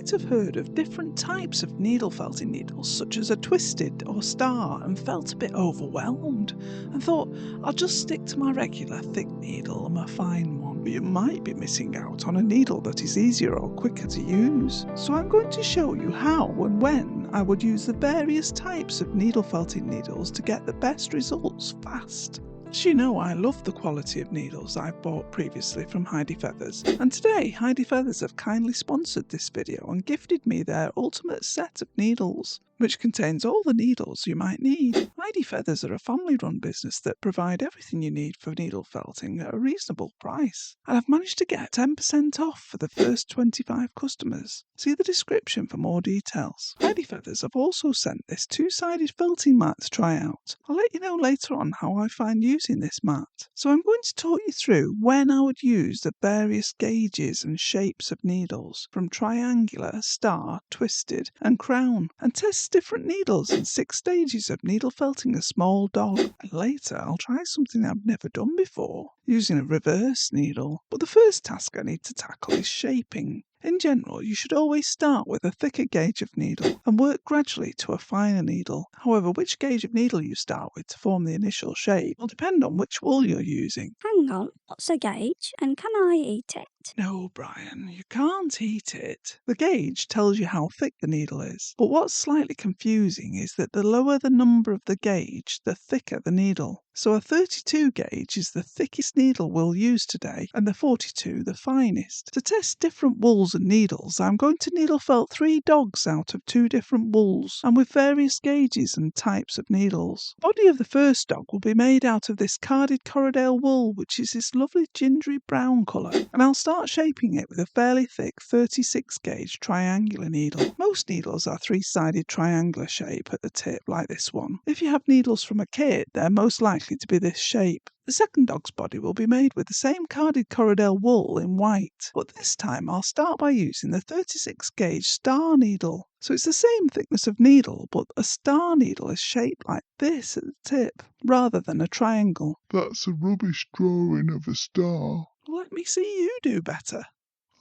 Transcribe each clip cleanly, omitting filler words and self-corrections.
might have heard of different types of needle felting needles, such as a twisted or star, and felt a bit overwhelmed and thought, I'll just stick to my regular thick needle and my fine one. But you might be missing out on a needle that is easier or quicker to use. So I'm going to show you how and when I would use the various types of needle felting needles to get the best results fast. As you know, I love the quality of needles I've bought previously from Heidi Feathers, and today Heidi Feathers have kindly sponsored this video and gifted me their ultimate set of needles, which contains all the needles you might need. Heidi Feathers are a family-run business that provide everything you need for needle felting at a reasonable price, and I've managed to get 10% off for the first 25 customers. See the description for more details. Heidi Feathers have also sent this two-sided felting mat to try out. I'll let you know later on how I find using this mat. So I'm going to talk you through when I would use the various gauges and shapes of needles from triangular, star, twisted and crown, and test different needles in 6 stages of needle felting a small dog. And later I'll try something I've never done before, using a reverse needle. But the first task I need to tackle is shaping. In general, you should always start with a thicker gauge of needle and work gradually to a finer needle. However, which gauge of needle you start with to form the initial shape will depend on which wool you're using. Hang on, what's a gauge and can I eat it? No, Brian, you can't eat it. The gauge tells you how thick the needle is, but what's slightly confusing is that the lower the number of the gauge, the thicker the needle. So a 32 gauge is the thickest needle we'll use today, and the 42 the finest. To test different wools and needles, I'm going to needle felt 3 dogs out of 2 different wools, and with various gauges and types of needles. The body of the first dog will be made out of this carded Corriedale wool, which is this lovely gingery brown colour, and I'll start shaping it with a fairly thick 36 gauge triangular needle. Most needles are 3-sided triangular shape at the tip, like this one. If you have needles from a kit, they're most likely to be this shape. The second dog's body will be made with the same carded Corriedale wool in white, but this time I'll start by using the 36 gauge star needle. So it's the same thickness of needle, but a star needle is shaped like this at the tip, rather than a triangle. That's a rubbish drawing of a star. Let me see you do better.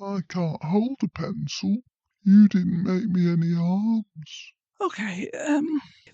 I can't hold a pencil. You didn't make me any arms. Okay,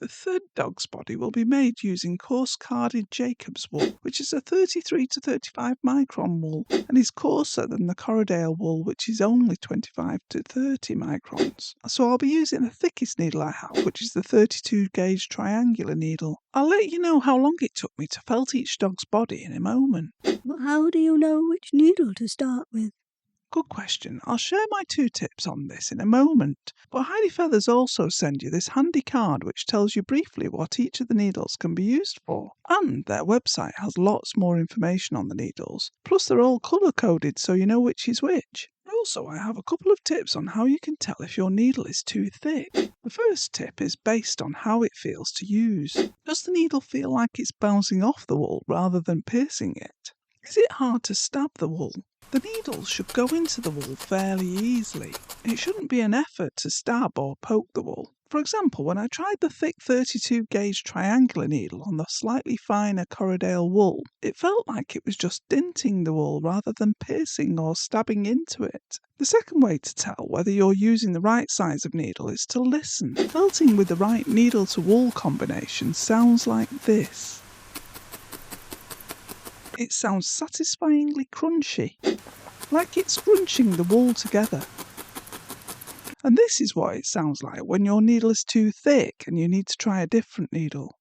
the third dog's body will be made using coarse carded Jacob's wool, which is a 33 to 35 micron wool, and is coarser than the Corriedale wool, which is only 25 to 30 microns. So I'll be using the thickest needle I have, which is the 32 gauge triangular needle. I'll let you know how long it took me to felt each dog's body in a moment. But how do you know which needle to start with? Good question. I'll share my 2 tips on this in a moment, but Heidi Feathers also send you this handy card which tells you briefly what each of the needles can be used for, and their website has lots more information on the needles, plus they're all colour-coded so you know which is which. Also, I have a couple of tips on how you can tell if your needle is too thick. The first tip is based on how it feels to use. Does the needle feel like it's bouncing off the wool rather than piercing it? Is it hard to stab the wool? The needle should go into the wool fairly easily. It shouldn't be an effort to stab or poke the wool. For example, when I tried the thick 32 gauge triangular needle on the slightly finer Corriedale wool, it felt like it was just dinting the wool rather than piercing or stabbing into it. The second way to tell whether you're using the right size of needle is to listen. Felting with the right needle to wool combination sounds like this. It sounds satisfyingly crunchy, like it's crunching the wool together. And this is what it sounds like when your needle is too thick and you need to try a different needle.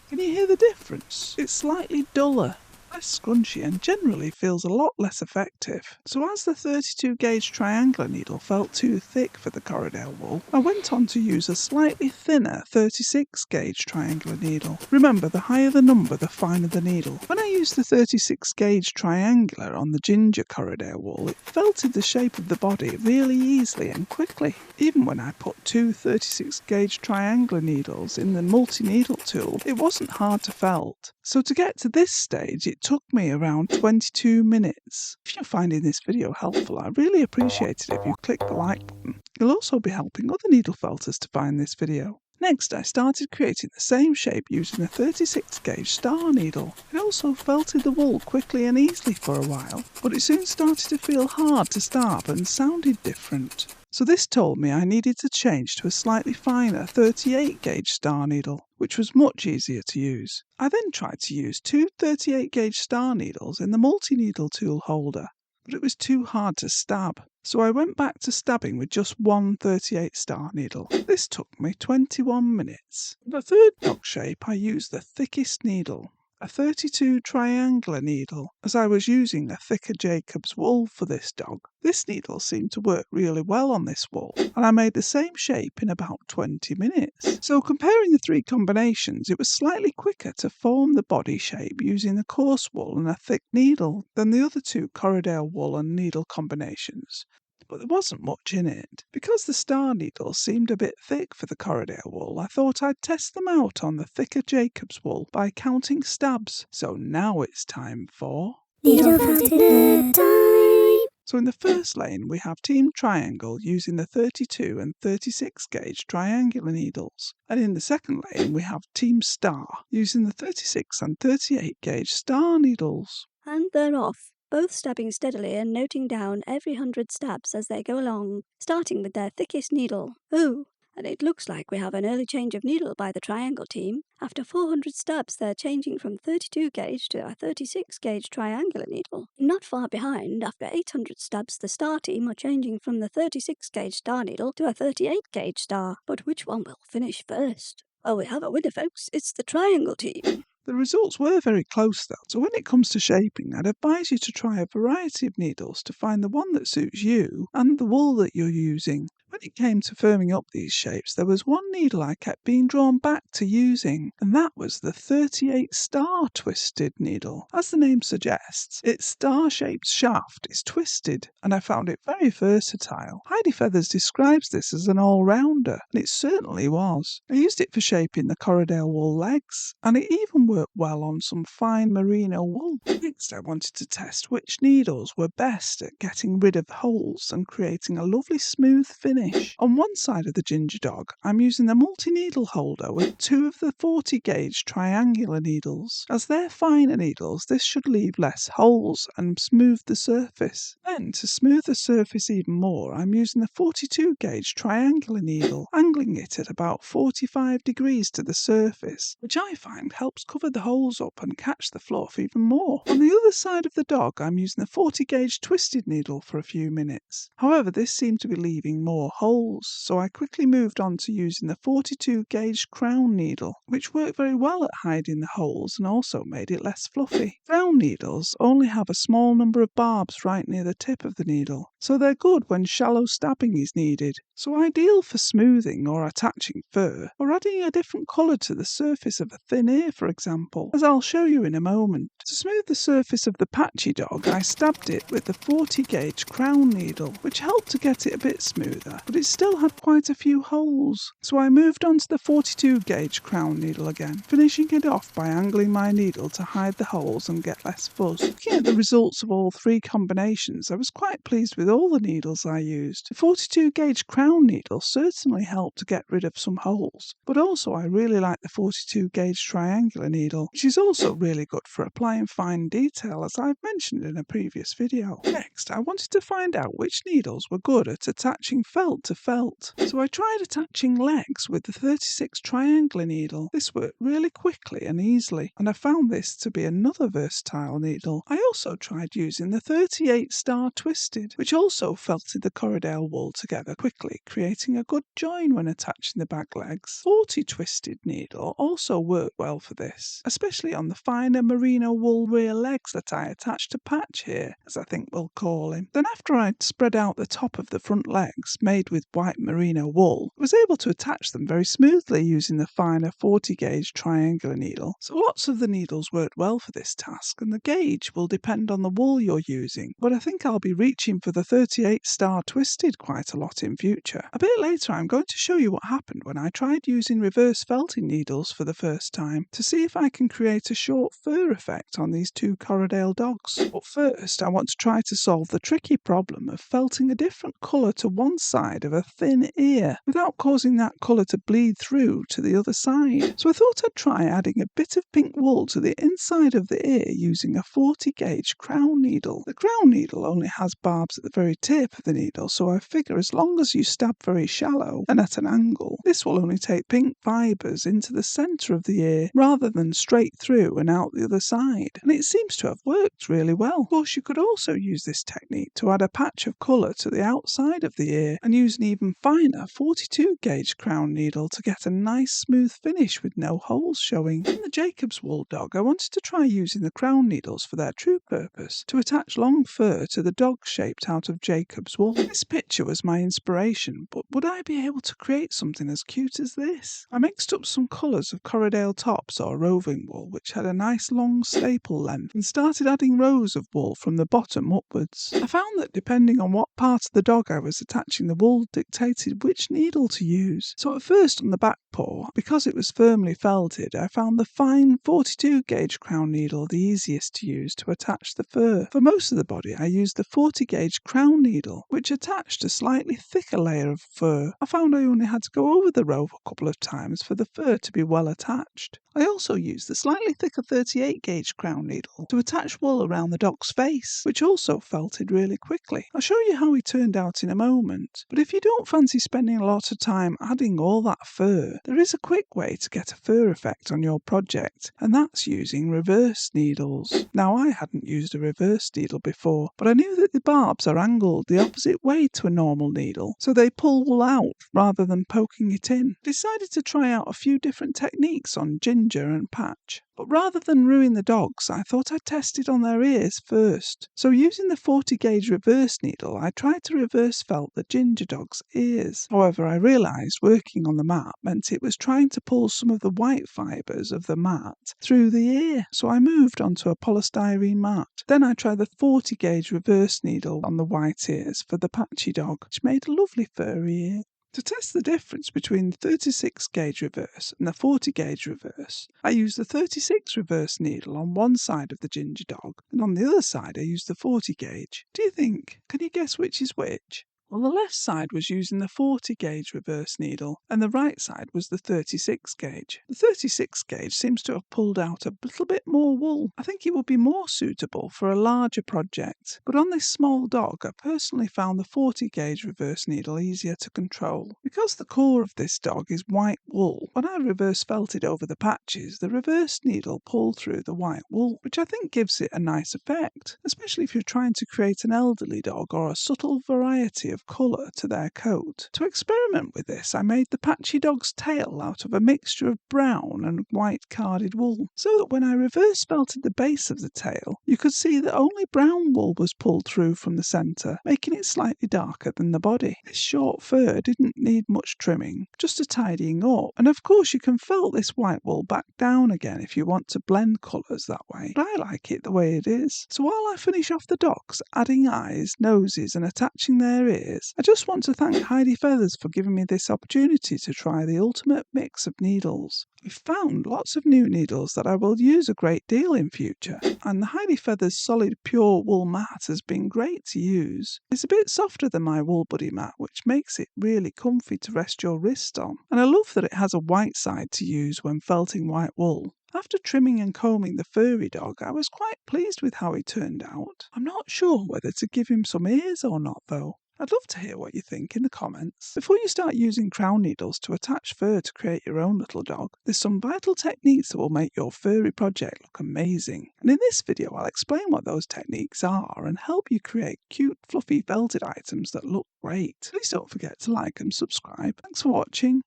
Can you hear the difference? It's slightly duller, less scrunchy, and generally feels a lot less effective. So as the 32 gauge triangular needle felt too thick for the Corriedale wool, I went on to use a slightly thinner 36 gauge triangular needle. Remember, the higher the number, the finer the needle. When I used the 36 gauge triangular on the ginger Corriedale wool, it felted the shape of the body really easily and quickly. Even when I put 2 36 gauge triangular needles in the multi-needle tool, it wasn't hard to felt. So to get to this stage, it took me around 22 minutes. If you're finding this video helpful, I really appreciate it if you click the like button. You'll also be helping other needle felters to find this video. Next, I started creating the same shape using a 36 gauge star needle. It also felted the wool quickly and easily for a while, but it soon started to feel hard to stab and sounded different. So this told me I needed to change to a slightly finer 38 gauge star needle, which was much easier to use. I then tried to use two 38 gauge star needles in the multi-needle tool holder, but it was too hard to stab. So I went back to stabbing with just one 38 star needle. This took me 21 minutes. For the third dog shape, I used the thickest needle, a 32 triangular needle, as I was using a thicker Jacob's wool for this dog. This needle seemed to work really well on this wool, and I made the same shape in about 20 minutes. So comparing the three combinations, it was slightly quicker to form the body shape using the coarse wool and a thick needle than the other two Corriedale wool and needle combinations. But there wasn't much in it. Because the star needles seemed a bit thick for the Corriedale wool, I thought I'd test them out on the thicker Jacob's wool by counting stabs. So now it's time for Needle felting time. So in the first lane we have Team Triangle using the 32 and 36 gauge triangular needles. And in the second lane we have Team Star using the 36 and 38 gauge star needles. And they're off, both stabbing steadily and noting down every 100 stabs as they go along, starting with their thickest needle. Oh, and it looks like we have an early change of needle by the Triangle team. After 400 stabs, they're changing from 32 gauge to a 36 gauge triangular needle. Not far behind, after 800 stabs, the Star team are changing from the 36 gauge star needle to a 38 gauge star. But which one will finish first? Well, we have a winner, folks. It's the Triangle team. The results were very close though, so when it comes to shaping, I'd advise you to try a variety of needles to find the one that suits you and the wool that you're using. When it came to firming up these shapes, there was one needle I kept being drawn back to using, and that was the 38 star twisted needle. As the name suggests, its star-shaped shaft is twisted, and I found it very versatile. Heidi Feathers describes this as an all-rounder, and it certainly was. I used it for shaping the Corriedale wool legs, and it even worked well on some fine merino wool. Next, I wanted to test which needles were best at getting rid of holes and creating a lovely smooth finish. On one side of the ginger dog, I'm using the multi-needle holder with two of the 40 gauge triangular needles. As they're finer needles, this should leave less holes and smooth the surface. Then, to smooth the surface even more, I'm using the 42 gauge triangular needle, angling it at about 45 degrees to the surface, which I find helps cover the holes up and catch the fluff even more. On the other side of the dog, I'm using the 40 gauge twisted needle for a few minutes. However, this seemed to be leaving more holes, so I quickly moved on to using the 42 gauge crown needle, which worked very well at hiding the holes and also made it less fluffy. Crown needles only have a small number of barbs right near the tip of the needle, so they're good when shallow stabbing is needed. So ideal for smoothing or attaching fur, or adding a different colour to the surface of a thin ear, for example, as I'll show you in a moment. To smooth the surface of the patchy dog, I stabbed it with the 40 gauge crown needle, which helped to get it a bit smoother, but it still had quite a few holes. So I moved on to the 42 gauge crown needle again, finishing it off by angling my needle to hide the holes and get less fuzz. Looking at the results of all three combinations, I was quite pleased with all the needles I used. The 42 gauge crown needle certainly helped to get rid of some holes, but also I really like the 42 gauge triangular needle, which is also really good for applying fine detail, as I've mentioned in a previous video. Next, I wanted to find out which needles were good at attaching felt to felt. So I tried attaching legs with the 36 triangular needle. This worked really quickly and easily, and I found this to be another versatile needle. I also tried using the 38 star twisted, which also felted the Corriedale wool together quickly, creating a good join when attaching the back legs. 40 twisted needle also worked well for this, especially on the finer merino wool rear legs that I attached to Patch here, as I think we'll call him. Then after I'd spread out the top of the front legs, made with white merino wool, I was able to attach them very smoothly using the finer 40 gauge triangular needle. So lots of the needles worked well for this task, and the gauge will depend on the wool you're using, but I think I'll be reaching for the 38 star twisted quite a lot in future. A bit later I'm going to show you what happened when I tried using reverse felting needles for the first time to see if I can create a short fur effect on these two Corriedale dogs. But first I want to try to solve the tricky problem of felting a different colour to one side side of a thin ear without causing that colour to bleed through to the other side. So I thought I'd try adding a bit of pink wool to the inside of the ear using a 40 gauge crown needle. The crown needle only has barbs at the very tip of the needle, so I figure as long as you stab very shallow and at an angle, this will only take pink fibres into the centre of the ear rather than straight through and out the other side, and it seems to have worked really well. Of course, you could also use this technique to add a patch of colour to the outside of the ear and use an even finer 42 gauge crown needle to get a nice smooth finish with no holes showing. In the Jacob's wool dog, I wanted to try using the crown needles for their true purpose, to attach long fur to the dog shaped out of Jacob's wool. This picture was my inspiration, but would I be able to create something as cute as this? I mixed up some colours of Corriedale tops or roving wool, which had a nice long staple length, and started adding rows of wool from the bottom upwards. I found that depending on what part of the dog I was attaching the wool dictated which needle to use. So at first on the back paw, because it was firmly felted, I found the fine 42 gauge crown needle the easiest to use to attach the fur. For most of the body I used the 40 gauge crown needle, which attached a slightly thicker layer of fur. I found I only had to go over the rope a couple of times for the fur to be well attached. I also used the slightly thicker 38 gauge crown needle to attach wool around the dog's face, which also felted really quickly. I'll show you how he turned out in a moment, but if you don't fancy spending a lot of time adding all that fur, there is a quick way to get a fur effect on your project, and that's using reverse needles. Now, I hadn't used a reverse needle before, but I knew that the barbs are angled the opposite way to a normal needle, so they pull wool out rather than poking it in. I decided to try out a few different techniques on Ginger and Patch. But rather than ruin the dogs, I thought I'd test it on their ears first. So using the 40 gauge reverse needle, I tried to reverse felt the Ginger dog's ears. However, I realised working on the mat meant it was trying to pull some of the white fibres of the mat through the ear, so I moved onto a polystyrene mat. Then I tried the 40 gauge reverse needle on the white ears for the Patchy dog, which made a lovely furry ear. To test the difference between the 36 gauge reverse and the 40 gauge reverse, I used the 36 reverse needle on one side of the Ginger dog, and on the other side I used the 40 gauge. Do you think? Can you guess which is which? Well, the left side was using the 40 gauge reverse needle, and the right side was the 36 gauge. The 36 gauge seems to have pulled out a little bit more wool. I think it would be more suitable for a larger project, but on this small dog I personally found the 40 gauge reverse needle easier to control. Because the core of this dog is white wool, when I reverse felted over the patches, the reverse needle pulled through the white wool, which I think gives it a nice effect, especially if you're trying to create an elderly dog or a subtle variety of colour to their coat. To experiment with this, I made the Patchy dog's tail out of a mixture of brown and white carded wool, so that when I reverse felted the base of the tail, you could see that only brown wool was pulled through from the centre, making it slightly darker than the body. This short fur didn't need much trimming, just a tidying up, and of course you can felt this white wool back down again if you want to blend colours that way, but I like it the way it is. So while I finish off the dogs, adding eyes, noses and attaching their ears, I just want to thank Heidi Feathers for giving me this opportunity to try the ultimate mix of needles. I've found lots of new needles that I will use a great deal in future, and the Heidi Feathers solid pure wool mat has been great to use. It's a bit softer than my Wool Buddy mat, which makes it really comfy to rest your wrist on, and I love that it has a white side to use when felting white wool. After trimming and combing the furry dog, I was quite pleased with how he turned out. I'm not sure whether to give him some ears or not though. I'd love to hear what you think in the comments. Before you start using crown needles to attach fur to create your own little dog, there's some vital techniques that will make your furry project look amazing. And in this video I'll explain what those techniques are and help you create cute fluffy felted items that look great. Please don't forget to like and subscribe. Thanks for watching.